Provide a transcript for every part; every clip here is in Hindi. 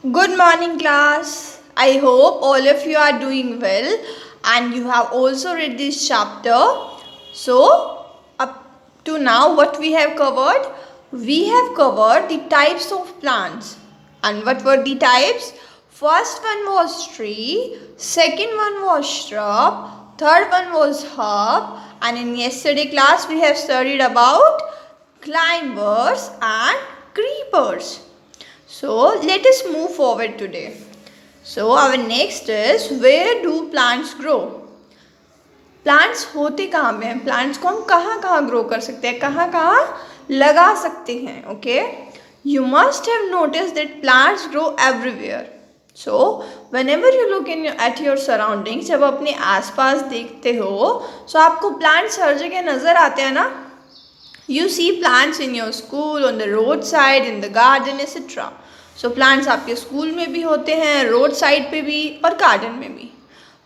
Good morning, class. I hope all of you are doing well and you have also read this chapter. So, up to now, what we have covered? We have covered the types of plants. And what were the types? First one was tree, second one was shrub, third one was herb, and in yesterday class we have studied about climbers and creepers. So let us move forward today. So our next is where do plants grow? Plants होते कहाँ पे हैं? प्लांट्स को हम कहाँ कहाँ ग्रो कर सकते हैं, कहाँ कहाँ लगा सकते हैं? Okay, you must have notice that plants grow everywhere. So whenever you look in at your surroundings, जब अपने आसपास देखते हो, सो आपको प्लांट्स हर जगह नज़र आते हैं ना. You see plants in your school, on the roadside, in the garden, etc. So plants आपके स्कूल में भी होते हैं, रोड साइड पे भी और गार्डन में भी.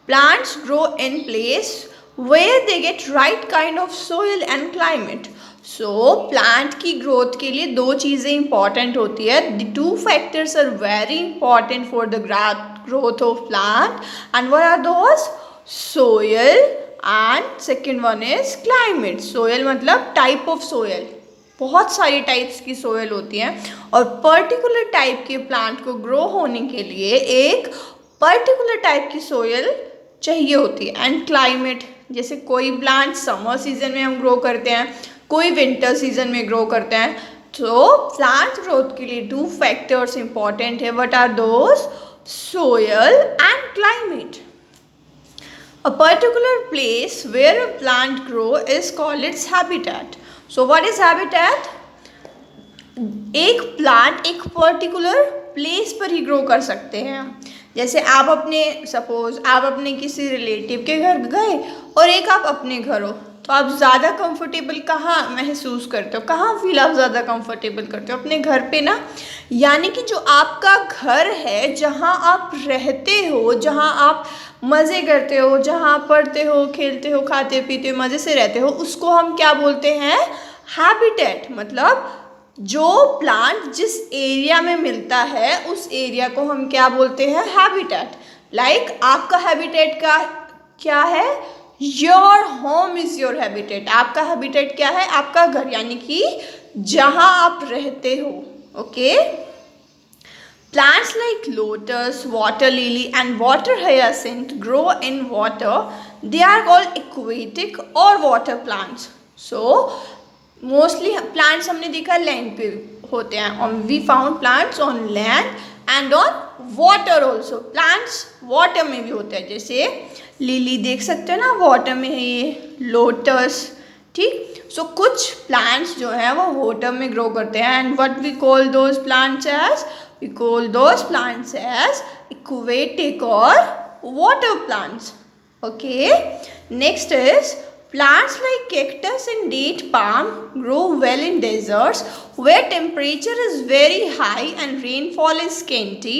Plants grow in place where they get right kind of soil and climate. So plant की growth के लिए दो चीज़ें important होती है. The two factors are very important for the growth of plant. And what are those? Soil and second one is climate. Soil मतलब type of soil. बहुत सारी टाइप्स की सोयल होती हैं और पर्टिकुलर टाइप के प्लांट को ग्रो होने के लिए एक पर्टिकुलर टाइप की सोयल चाहिए होती है. एंड क्लाइमेट, जैसे कोई प्लांट समर सीजन में हम ग्रो करते हैं, कोई विंटर सीजन में ग्रो करते हैं. तो प्लांट ग्रोथ के लिए टू फैक्टर्स इंपॉर्टेंट है. What are those? Soil and climate. A particular place where a plant grow is called its habitat. So what is habitat? एक प्लांट एक पर्टिकुलर प्लेस पर ही ग्रो कर सकते हैं. जैसे आप अपने सपोज आप अपने किसी रिलेटिव के घर गए और एक आप अपने घर हो, तो आप ज़्यादा कंफर्टेबल कहाँ महसूस करते हो, कहाँ फील आप ज़्यादा कंफर्टेबल करते हो? अपने घर पे ना. यानी कि जो आपका घर है, जहाँ आप रहते हो, जहाँ आप मज़े करते हो, जहाँ पढ़ते हो, खेलते हो, खाते पीते हो, मज़े से रहते हो, उसको हम क्या बोलते हैं? हैबिटेट. मतलब जो प्लांट जिस एरिया में मिलता है उस एरिया को हम क्या बोलते हैं? हैबिटेट. लाइक आपका हैबिटेट का क्या है? Your home is your habitat. आपका हैबिटेट क्या है? आपका घर, यानी कि जहाँ आप रहते हो. Okay. Plants like lotus, water lily and water hyacinth grow in water. They are called aquatic or water plants. So mostly plants हमने देखा लैंड पे होते हैं. We found plants on land and on water also. Plants water में भी होते हैं, जैसे लिली देख सकते हो ना, वाटर में है ये लोटस. ठीक. सो कुछ प्लांट्स जो हैं वो वाटर में ग्रो करते हैं. And what we call those plants as? We call those plants as aquatic or water plants. Okay. Next is plants like cactus and date palm grow well in deserts where temperature is very high and rainfall is scanty.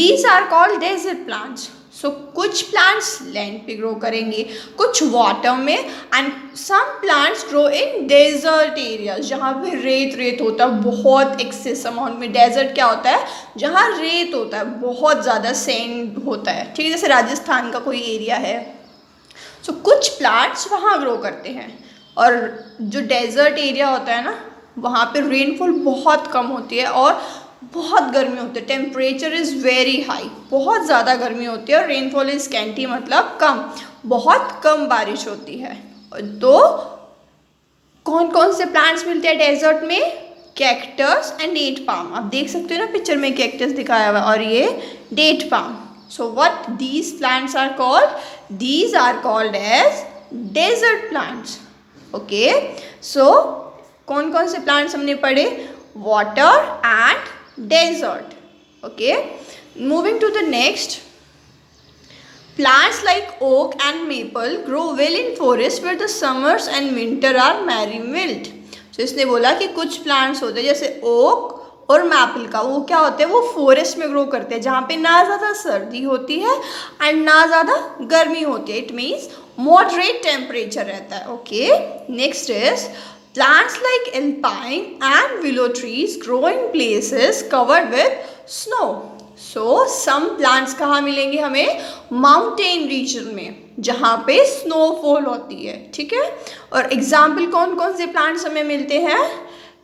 These are called desert plants. So कुछ प्लांट्स लैंड पे ग्रो करेंगे, कुछ वाटर में, and some plants grow in desert areas जहाँ पे रेत रेत होता है बहुत एक्सेस अमाउंट में. डेजर्ट क्या होता है? जहाँ रेत होता है, बहुत ज़्यादा सैंड होता है. ठीक है, जैसे राजस्थान का कोई एरिया है. सो कुछ प्लांट्स वहाँ ग्रो करते हैं. और जो डेजर्ट एरिया होता है ना, वहाँ पे रेनफॉल बहुत कम होती है और बहुत गर्मी होती है. टेम्परेचर इज़ वेरी हाई, बहुत ज़्यादा गर्मी होती है. और रेनफॉल इज़ स्कैंटी मतलब कम, बहुत कम बारिश होती है. तो कौन कौन से प्लांट्स मिलते हैं डेजर्ट में? Cactus and date palm. आप देख सकते हो ना पिक्चर में कैक्टस दिखाया हुआ है और ये date palm. So what these plants are called? These are called as desert plants. Okay. So कौन कौन से प्लांट्स हमने पढ़े? Water and desert. Okay, moving to the next. Plants like oak and maple grow well in forest where the summers and winter are merry mild. So इसने बोला कि कुछ प्लांट्स होते हैं जैसे ओक और मैपल का, वो क्या होते हैं? वो फॉरेस्ट में ग्रो करते हैं जहाँ पे ना ज़्यादा सर्दी होती है एंड ना ज़्यादा गर्मी होती है. इट मीन्स मॉडरेट टेम्परेचर रहता है. Okay. Next is plants like alpine and willow trees grow in places covered with snow. So some plants कहाँ मिलेंगे हमें? माउंटेन रीजन में, जहाँ पे स्नोफॉल होती है, ठीक है। और एग्जाम्पल कौन कौन से प्लांट्स हमें मिलते हैं?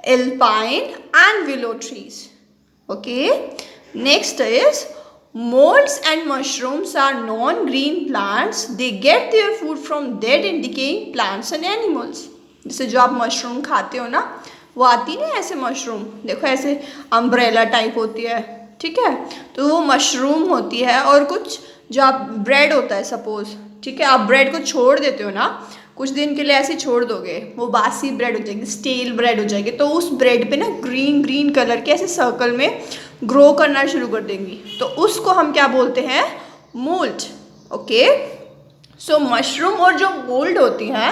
Alpine and willow trees. Okay, next is molds and mushrooms are non-green plants. They get their food from dead and decaying plants and animals. जैसे जो आप मशरूम खाते हो ना, वो आती ना ऐसे मशरूम, देखो ऐसे अम्ब्रेला टाइप होती है, ठीक है। तो वो मशरूम होती है। और कुछ जो आप ब्रेड होता है सपोज, ठीक है, आप ब्रेड को छोड़ देते हो ना, कुछ दिन के लिए ऐसे छोड़ दोगे, वो बासी ब्रेड हो जाएगी, स्टेल ब्रेड हो जाएगी। तो उस ब्रेड पे ना ग्रीन ग्रीन कलर के ऐसे सर्कल में ग्रो करना शुरू कर देंगी, तो उसको हम क्या बोलते हैं? मोल्ड। ओके, सो मशरूम और जो मोल्ड होती हैं,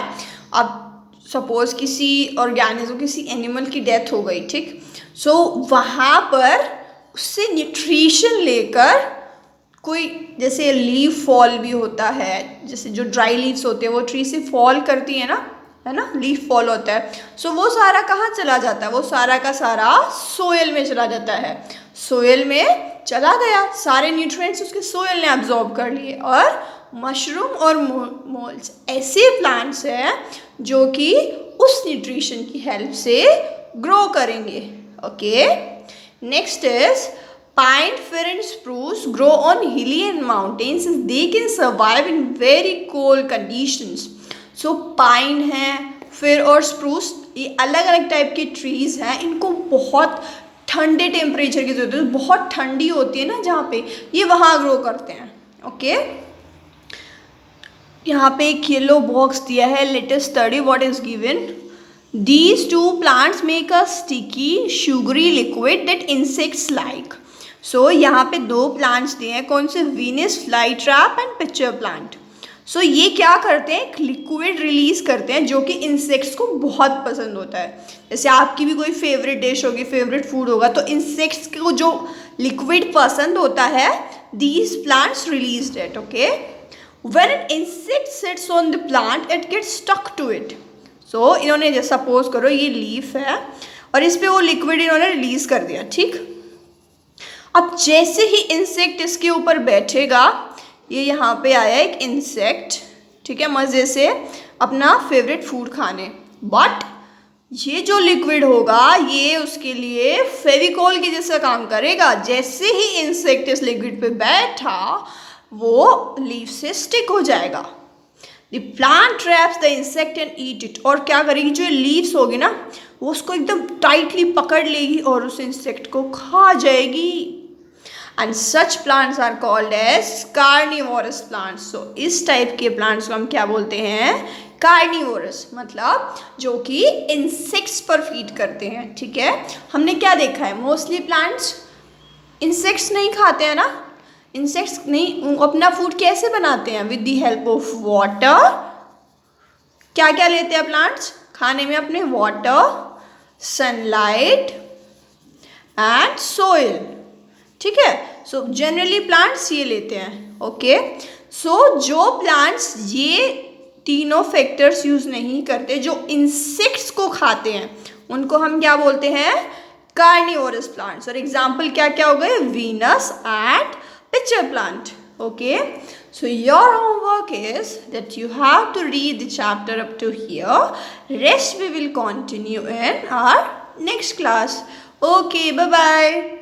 अब सपोज किसी ऑर्गेनिज्म, किसी एनिमल की डेथ हो गई, ठीक, सो वहाँ पर उससे न्यूट्रिशन लेकर कोई, जैसे लीफ फॉल भी होता है, जैसे जो ड्राई लीव्स होते हैं वो ट्री से फॉल करती है ना, लीफ फॉल होता है। सो वो सारा कहाँ चला जाता है? वो सारा का सारा सोयल में चला जाता है। सोयल में चला गया, सारे न्यूट्रिएंट्स उसके सोयल ने एब्जॉर्ब कर लिए। और मशरूम और मोल्ड्स ऐसे प्लांट्स हैं जो कि उस न्यूट्रिशन की हेल्प से ग्रो करेंगे। Okay, next is pine, fir and spruce grow on hilly and mountains since they can survive in very cold conditions. So pine है, फिर और spruce, ये अलग अलग टाइप के ट्रीज हैं। इनको बहुत ठंडे टेम्परेचर की जरूरत है, बहुत ठंडी होती है ना जहाँ पे, ये वहाँ ग्रो करते हैं। ओके, यहाँ पे एक येलो बॉक्स दिया है, let us study what is given. These two plants make a sticky sugary liquid that insects like. So यहाँ पे दो प्लांट्स दिए हैं, कौन से? Venus fly trap and picture plant. So ये क्या करते हैं? एक लिक्विड रिलीज करते हैं जो कि इंसेक्ट्स को बहुत पसंद होता है। जैसे आपकी भी कोई फेवरेट डिश होगी, फेवरेट फूड होगा, तो इंसेक्ट्स को जो लिक्विड पसंद होता है, these plants release it. Okay, when an insect sits on the plant it gets stuck to it. So इन्होंने, जैसे सपोज करो ये लीफ है और इस पर वो लिक्विड इन्होंने रिलीज कर दिया, ठीक। अब जैसे ही इंसेक्ट इसके ऊपर बैठेगा, ये यहाँ पे आया एक इंसेक्ट, ठीक है, मज़े से अपना फेवरेट फूड खाने, बट ये जो लिक्विड होगा ये उसके लिए फेविकॉल की जैसा काम करेगा। जैसे ही इंसेक्ट इस लिक्विड पे बैठा, वो लीफ से स्टिक हो जाएगा। The plant traps the insect and eat it. और क्या करेगी? जो लीव्स होगी ना, वो उसको एकदम टाइटली पकड़ लेगी और उस इंसेक्ट को खा जाएगी। And such plants are called as carnivorous plants. So इस टाइप के प्लांट्स को हम क्या बोलते हैं? कार्निवोरस, मतलब जो कि इंसेक्ट्स पर फीड करते हैं, ठीक है। हमने क्या देखा है? मोस्टली प्लांट्स इंसेक्ट्स नहीं खाते हैं ना, इंसेक्ट्स नहीं, अपना फूड कैसे बनाते हैं? With the help of water. क्या क्या लेते हैं प्लांट्स खाने में अपने? वाटर, सनलाइट एंड सोइल, ठीक है। सो जनरली प्लांट्स ये लेते हैं। ओके, सो जो प्लांट्स ये तीनों फैक्टर्स यूज नहीं करते, जो इंसेक्ट्स को खाते हैं, उनको हम क्या बोलते हैं? Carnivorous plants. और एग्जाम्पल क्या क्या हो गए? Venus and pitcher plant. Okay, so your homework is that you have to read the chapter up to here. Rest we will continue in our next class. Okay, bye bye.